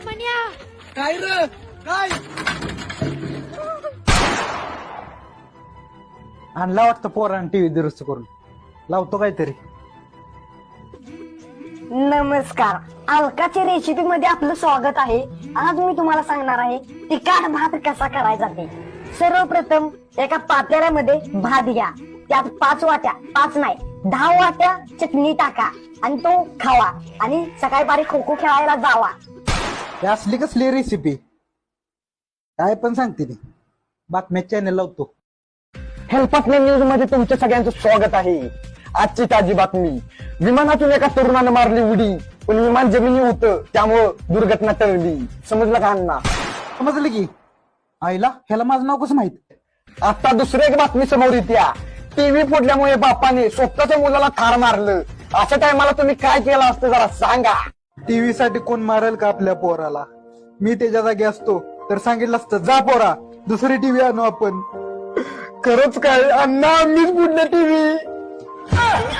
मन्या काय र काय आणला वाटतं पोरानं टीव्ही दुरुस्त करून लावतो काहीतरी. नमस्कार, अलकाच्या रेसिपी मध्ये आपलं स्वागत आहे. आज मी तुम्हाला सांगणार आहे तिखट भात कसा करायचा ते. सर्वप्रथम एका पातेल्यामध्ये भात घ्या, त्यात 5 वाट्या 5 नाही 10 वाट्या चटणी टाका आणि तो खावा आणि सकाळी बारीक खो खो खेळायला जावा. हे असली कसली रेसिपी काय पण सांगते ती. बातम्या चॅनल लावतो. हेल्पटने न्यूज मध्ये तुमच्या सगळ्यांचं स्वागत आहे. आजची ताजी बातमी, विमानातून एका तरुणानं मारली उडी, पण विमान जमिनी होतं त्यामुळं दुर्घटना टळली. समजलं का अण्णा? समजलं की आईला ह्याला माझं नाव कसं माहित. आता दुसरी एक बातमी समोर येते. टीव्ही फोडल्यामुळे बापाने स्वतःच्या मुलाला ठार मारलं. अशा टायमाला तुम्ही काय केलं असतं जरा सांगा. टीव्ही साठी कोण मारेल का आपल्या पोराला. मी त्याच्या जागी असतो तर सांगितलं असतं जा पोरा दुसरी टीव्ही आणू आपण. खरंच काय अण्णा, मीच फोडलं टीव्ही.